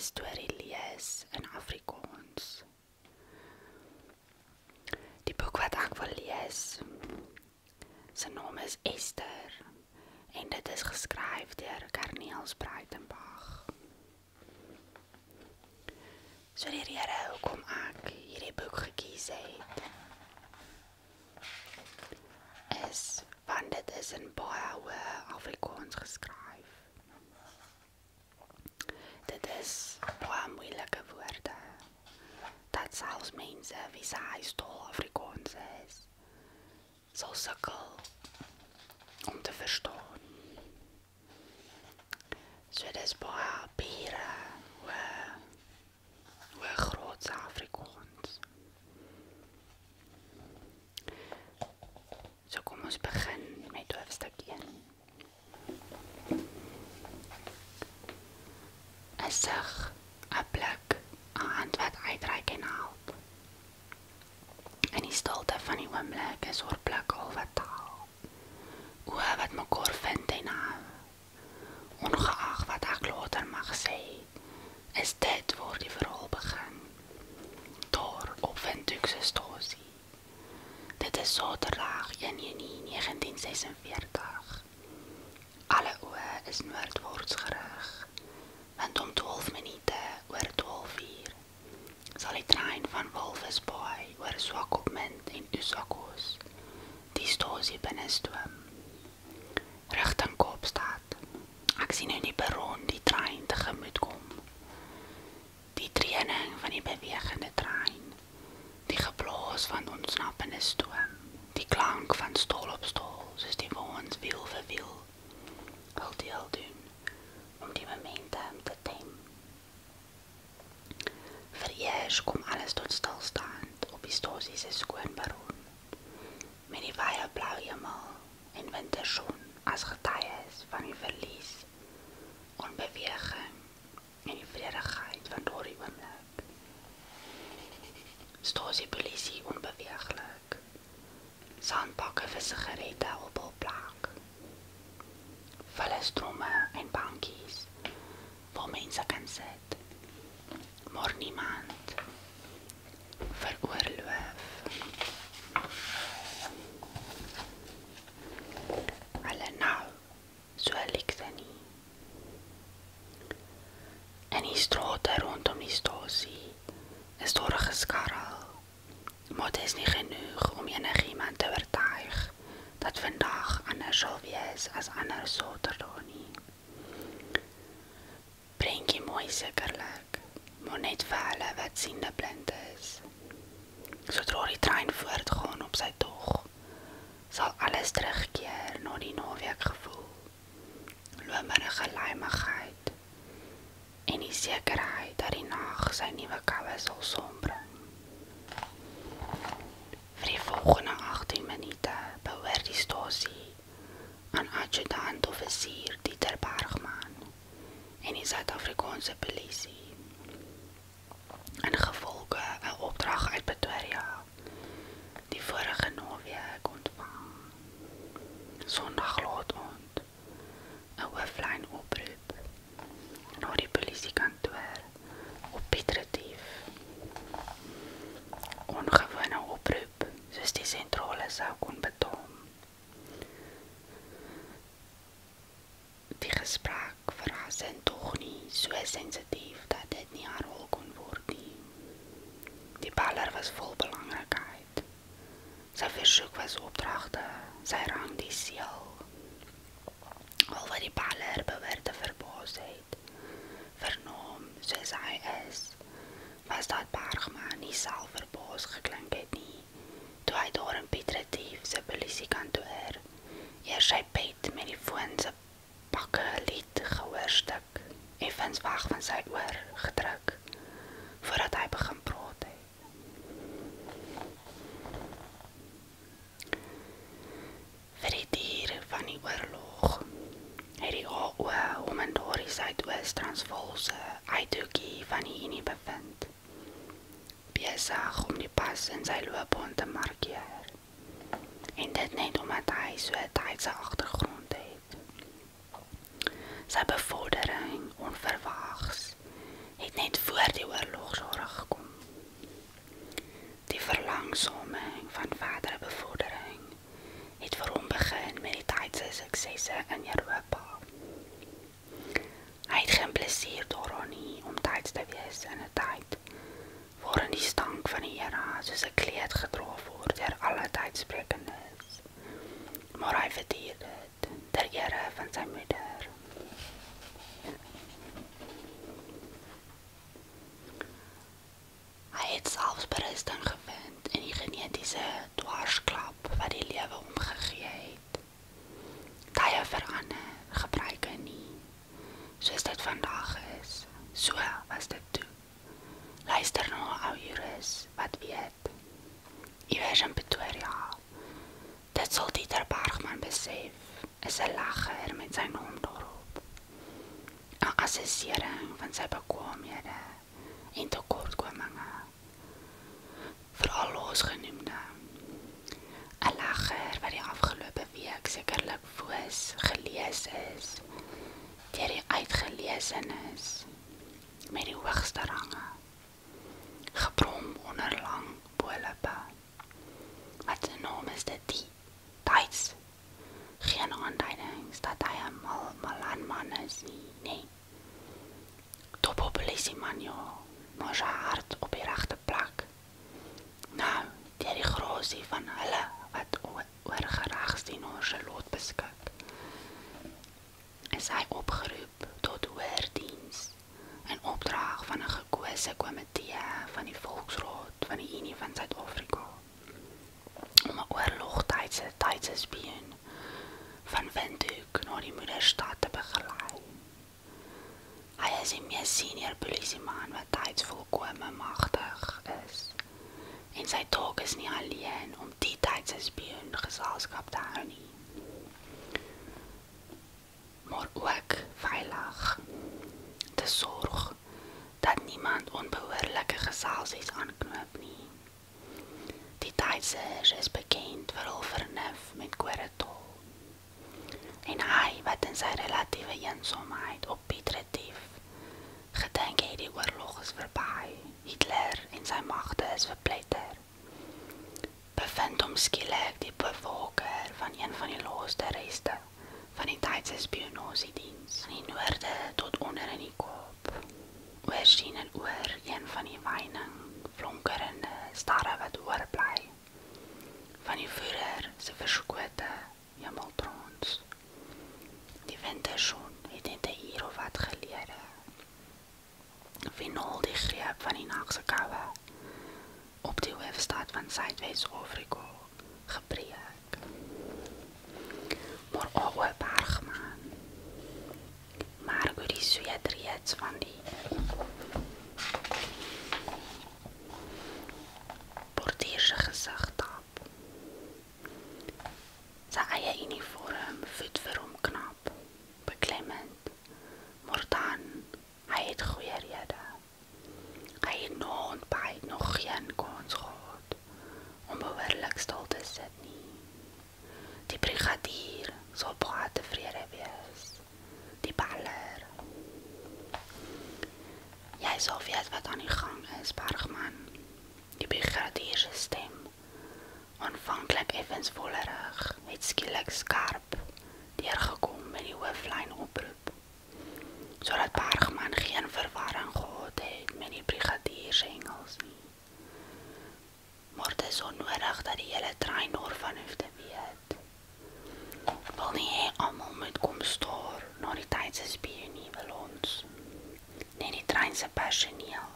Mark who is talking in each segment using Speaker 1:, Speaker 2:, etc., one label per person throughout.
Speaker 1: storie lees in Afrikaans. Die boek wat ek wil lees, sy naam is Esther en dit is geskryf deur Cornelis Breitenbach. So die rede hoekom ek hierdie boek gekies het, is want dit is in baie hoë Afrikaans geskryf. Dit is baie moeilike woorde, dat selfs mense wie sy huistaal Afrikaans is, sal sukkel om te verstaan. So dit is baie pure, hoë grootse Afrikaans. So kom ons begin met hoofstuk 1. 'n sig, 'n blik, 'n hand wat uitreik en help. In die stilte van die oomblik is haar blik al wat taal. Oë wat mekaar vind en hou. Ongeag wat ek later mag sê, is dit waar die verhaal begin. Daar op Windhoek se stasie. Dit is Saterdag 1 Junie 1946. Alle oë is noordwaarts gerig, want om 12 minute oor 12:00 sal die trein van Walvisbaai oor Swakopmund en Usakos die stasie binnestoom, rigting Kaapstad. Ek sien nou die perron die trein tegemoet kom. Die dreuning van die bewegende trein, die geblaas van ontsnappende stoom, die klank van stoel op stoel, soos die waans wiel vir wiel wil deel doen om die momentum te tem. Vereers kom alles tot stilstand op die stasie se skoon perron, met die wye blou hemel en winterson as getuies van die verlies, onbeweging en die vredigheid van daardie oomblik. Stasiepolisie onbeweeglik, sandbakke vir sigarette op hul plek, volle stromme en bankies waar mense kan sit, maar niemand veroorloof. Hulle nou, so likte nie. In die strate rondom die stasie is daar 'n geskarrel, maar dit is nie genoeg om enigiemand te oortuig dat vandag anders sal wees as ander Saterdae nie. Prentjie mooi sekerlik, maar net vir hulle wat siende blind is. Sodra die trein voortgaan op sy tog, sal alles terugkeer na die naweekgevoel, lomerige luimigheid en die sekerheid dat die nag sy nuwe koue sal saambring. Vir die volgende 18 minute behoort die stasie aan adjutant-offisier Dieter Bergman en die Suid-Afrikaanse polisie. Ingevolge 'n opdrag uit Pretoria, die vorige naweek ontvang. Sondag laat aand, 'n hooflyn oproep na die polisiekantoor op Piet Retief. Ongewone oproep, soos die sentrale sou kon betaam. Die gesprek verrassend tog nie so sensitief dat dit nie herhaal kon word nie. Die beller was vol belangrikheid. Sy versoek was opdragte, sy rang die seel. Al wat die beller behoort te verbaas het, vernaam soos hy is, was dat Bergman nie self verbaas geklink het nie, toe hy daar in Piet Retief se polisiekantoor eers sy pet met die foon se pakke lied gehoorstuk, effens weg van sy oor gedruk, voordat hy begin praat het. Vir die dier van die oorlog het die AO om in daardie Suidoos-Transvaalse uithoekie van die Unie bevind, besig om die pas in sy loopbaan te markeer, en dit net omdat hy so 'n tydse agtergrond het. Sy bevordering onverwags het net voor die oorlogsjare gekom. Die verlangsaming van verdere bevordering het vir hom begin met die tydse suksesse in Europa. Hy het geen plesier daaraan nie om tyds te wees in 'n tyd waarin die stank van die Here soos 'n kleed gedra word deur alle tydsprekendes. Maar hy verdier dit ter ere van sy moeder. Hy het selfs berusting gevind in die genetiese dwarsklap wat die lewe omgegee het. Tye verander, gebruike nie, soos dit vandag is. So was dit toe. Luister na 'n ou jurist wat weet. Iewers in Pretoria. Dit sal Dieter Bergman besef, is 'n legger met sy naam daarop. 'n assessering van sy bekwaamhede en tekortkominge. Veral laasgenoemde. 'n legger wat die afgelope week sekerlik foos gelees is deur die uitgelesenes met die hoogste range. Gebrom onder lang bolippe. Wat sy naam is dit die tyds. Geen aanduidings dat hy 'n malanman is nie, nee. Toppopulisieman ja, maar sy hart op die regte plek. Nou, deur die grasie van hulle wat oor geregsdienaars se lot beskik, is hy opgeroep tot hoër diens in opdrag van 'n gekose komitee van die Volksraad van die Unie van Suid-Afrika om 'n oorlogtydse spioen van Windhoek na die moederstad te begelei. Hy is die mees senior polisieman wat tyds volkome magtig is. En sy taak is nie alleen om die tydse spioen geselskap te hou nie, maar ook veilig te sorg dat niemand onbehoorlike geselsies aanknoop nie. Die tydsers is bekend vir hul vernuf met kodetaal. En hy wat in sy relatiewe eensaamheid op Piet Retief gedink het die oorlog is verby, Hitler en sy magte is verpletter, bevind hom skielik die bewaker van een van die laaste reste van die tydse spionasiediens van die noorde tot onder in die Kaap, oorsien en oor een van die weining flonkerende starre wat oorbly van die voerder se verskote hemeltrons. Die winterson het in 'n uur of wat gelede finaal die greep van die nagse koue op die hoofstad van Suidwes-Afrika gebreek. Maar O.O. Bergman merk die sweet reeds van die portierse gesig tap. Sy eie uniform voed vir hom knap, beklemmend, maar dan, hy het goeie rede. Hy het na ontbyt nog geen kans gehad om behoorlik stil te sit nie. Die brigadier sal baie tevrede wees. Die baller. Jy sal weet wat aan die gang is, Bergman. Die brigadier se stem, aanvanklik effens vollerig, het skielik skarp deurgekom met die hooflyn oproep, sodat Bergman geen verwarring gehad het met die brigadier se Engels nie. Maar dit is onnodig dat die hele trein daarvan hoef te weet. Wil nie hê almal moet kom staar na die tydse spioenie wil ons. Nee, die trein se personeel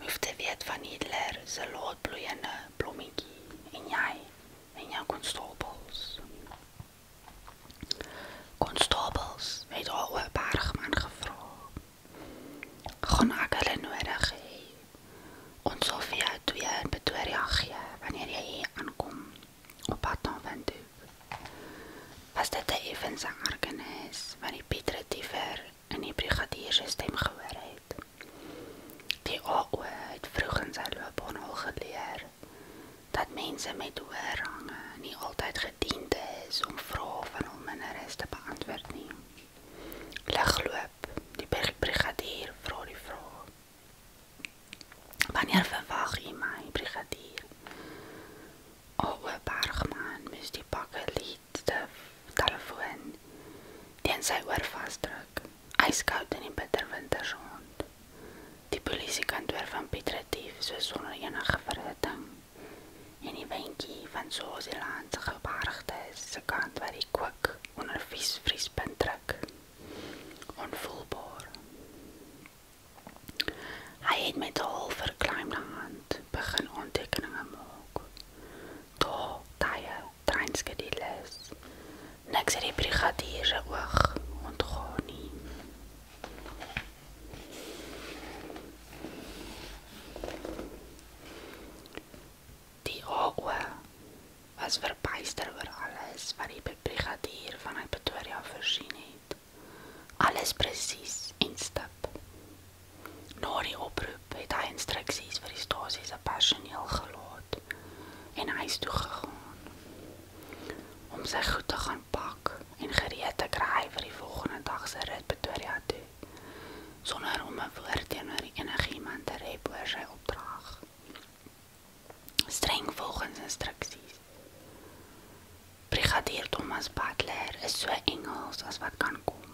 Speaker 1: hoef te weet van Hitler se laatbloeiende blommetjie en jy en jou konstabels. Konstabels het al Bergman gevra. Gaan ek hulle nodig hê? Ons sal vir jou 2 in Pretoria gee wanneer jy hier aankom op pad na Windhoek. Was dit 'n effense ergernis van die Piet Retiever en die brigadier se stem gehoor het. Die AO het vroeg in sy loopbaan al geleer dat mense met hoë range nie altyd gediend is om vrae van hul minderes te beantwoord nie. Ligloop, die brigadier vra die vraag. Wanneer verwag u my, brigadier? O, Bergman moes die bakkeliedste telefoon teen sy oor vasdruk, ijskoud in die bitter wintersond. Die polisiekantoor van Piet Retief so sonder enige verhitting, en die windjie van Swaziland se gebergtes se kant waar die kook onder vriespunt druk, onvoelbaar. Hy het met 'n half verkleimde hand begin aantekeninge maak. Daar, tye, treinskedules. Niks het die brigadier se oog ontgaan nie. Die AO was verbuister oor alles wat die brigadier vanuit Pretoria voorsien het. Alles presies en stip. Na die oproep het hy instruksies vir die stasie se personeel gelaat en huis toe gegaan om sy goed te gaan pak en gereed te kry vir die volgende dag se rit Pretoria toe, sonder om 'n woord teenoor enigiemand te rep oor sy opdrag. Streng volgens instruksies. Brigadier Thomas Butler is so Engels as wat kan kom.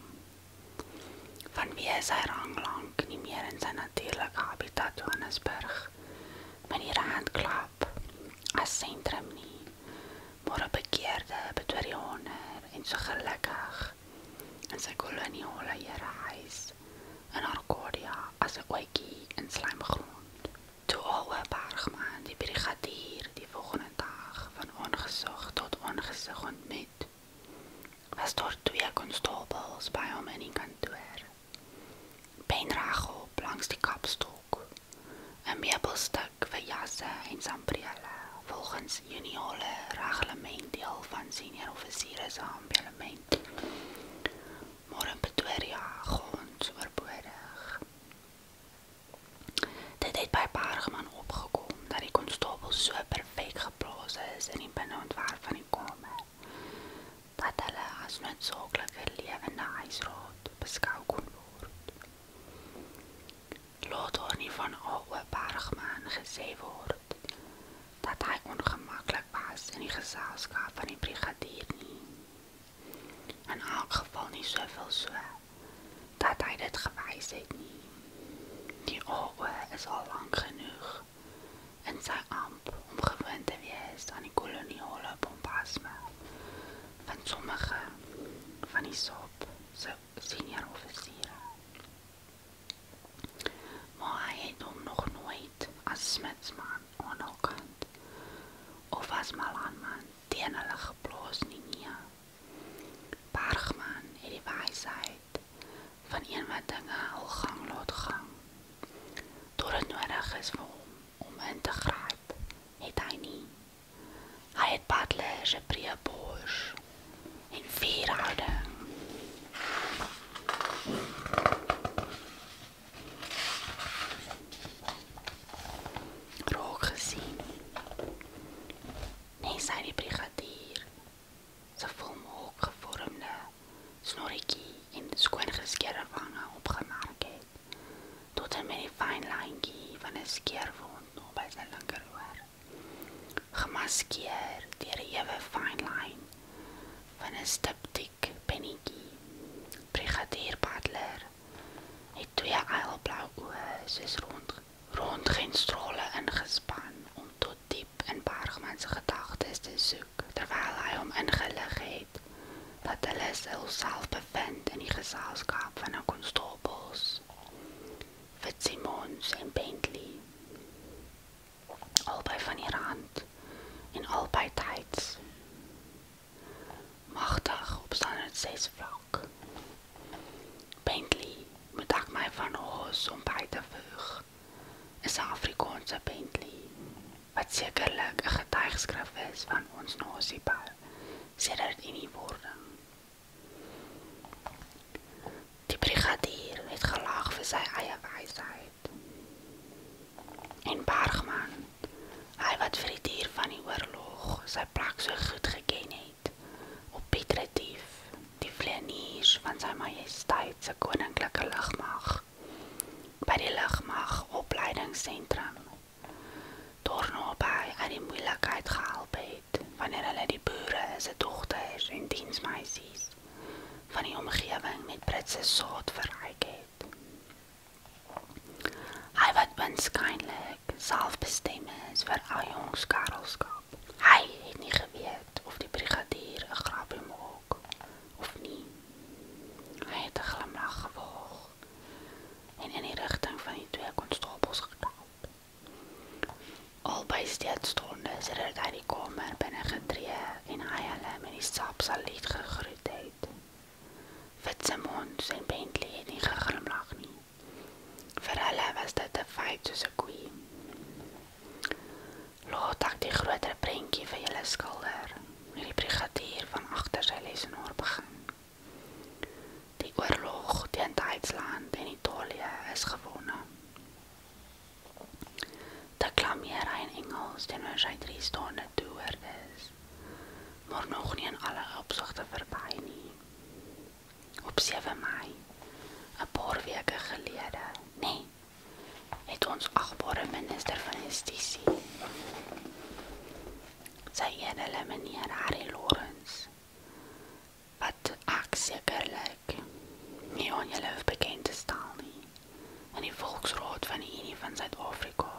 Speaker 1: Vanweë sy rang lank nie meer in sy natuurlike habitat Johannesburg, met die Randklub as sentrum nie, maar 'n bekeerde Pretoriaaner en so gelukkig in sy koloniale herehuis in Arcadia as 'n oetjie in slijmgrond. Toe Alwe Bergman die brigadier die volgende dag van aangesig tot aangesig ontmoet, was daar 2 konstabels by hom in die kantoor. Been regop langs die kapstok, 'n meubelstuk vir jasse en sambrele, volgens uniale reglement deel van senior offisiere se ambulement. Maar in Pretoria gans oorbodig. Dit het by Bergman opgekom dat die konstabel so perfek geplaas is in die binneontwerp van die kamer, dat hulle as noodsaaklike lewende huisraad beskou kon word. Laat daar nie van A.O. Bergman gesê word dat hy ongemaklik was in die geselskap van die brigadier nie. In elk geval nie soveel so, dat hy dit gewys het nie. Die A.O. is al lank genoeg in sy amp om gewoon te wees aan die koloniale bombasme van sommige van die SAP se senior offisiere. Maar hy het hom nog nooit as smidsman aan hul kant of as malanman teen hulle geplaas nie. Bergman het die wysheid van een wat dinge al gang laat gang. Door het nodig is vir hom om in te gryp, het hy nie. Hy het Butler se breë bors en vierhouding raak gesien. Nee, sy die brigadier se volmaak gevormde snorretjie en skoon geskeerde wange opgemerk het, tot en met die fyn lyntjie van 'n skeerwond naby sy linkeroor, gemaskeer deur 'n ewe fyn lyn van 'n stipdik pennetjie. Brigadier Butler het 2 eilblou oë soos röntgenstrale ingespan om tot diep in Bergman se gedagtes te soek, terwyl hy hom ingelig het dat hulle self bevind in die geselskap van 'n konstabels, Fitzsimmons en Bentley, albei van die rand en albei tyds, magtig op standaard 6 vlak. Bentley, moet ek my van haas om by te voeg, is 'n Afrikaanse Bentley, wat sekerlik 'n getuigskrif is van ons nasiebou, sedert inniewording. Die brigadier het gelag vir sy eie wysheid. En Bergman, hy wat vir die dier van die oorlog sy plek so goed geken het, op Piet Retief, die vleniers van sy majesteit se koninklike lugmag, by die lugmag opleidingsentrum, daarnaby uit die moeilikheid gehelp het, wanneer hulle die boere, se dogters en diensmeisies van die omgewing met Britse saad verryk het. Hy wat waarskynlik selfbestem is vir afjongskarelskap. Hy het nie geweet of die brigadier 'n grapie maak of nie. Hy het 'n glimlag gewaag en in die rigting van die twee konstabels gekyk. Albei steedstonde het uit die kamer binne getree en hy hulle met die sapsalied gegroet het. Fitzsimmons en Bentley het nie geglimlag nie. Vir hulle was dit 'n feit soos 'n koei. Laat ek die groter prentjie vir julle skilder, met die brigadier van agter sy lesenaar begin. Die oorlog teen Duitsland en Italië is gewonne. Deklameer hy in Engels teenoor sy 3 staande toehoorders, maar nog nie in alle opsigte verby nie. Op 7 Mei, 'n paar weke gelede, nee, het ons agbare minister van Justisie, sy edele meneer Harry Lawrence, wat ek sekerlik nie aan julle hoef bekend te stel nie, in die Volksraad van die Unie van Suid-Afrika,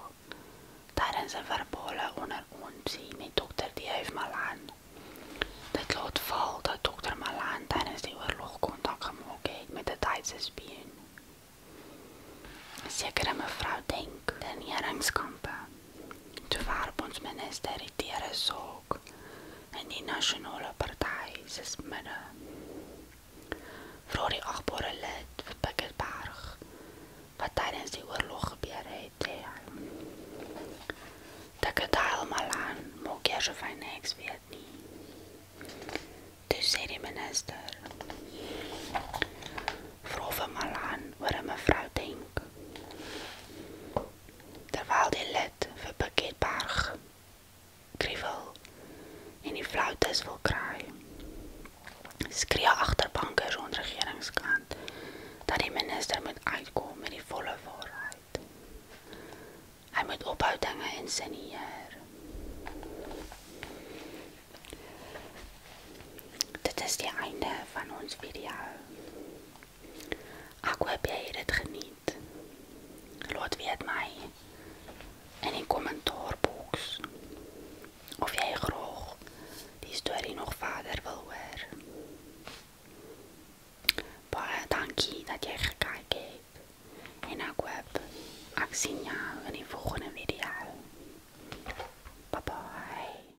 Speaker 1: tydens 'n verbale onderontsie met Dr. D.F. Malan. Dit laat val dat Dr. Malan tydens die oorlog kontak gemaak het met 'n Duitse spioen. Sekere mevrou Denk, die neringskampe. Toe waarop ons minister die tere saak in die Nasionale Party se midde. Vra die agbare lid vir Piketberg, wat tydens die oorlog gebeur het, sê hy. Dikkedaal Malan maak eers of hy niks weet nie. Toe sê die minister, vra vir Malan oor 'n mevrou Denk. Terwyl die lid vir Piketberg kriewel en die flautis wil kry, skree agterbankers aan regeringskant dat die minister moet uitkom met die volle waarheid. Hy moet ophou dinge insinieer. Dit is die einde van ons video. Ek hoop jy het dit geniet. Laat weet my in die kommentaarboks of jy graag die storie nog verder wil hoor. Baie dankie dat jy gekyk het en ek hoop ek sien jou in die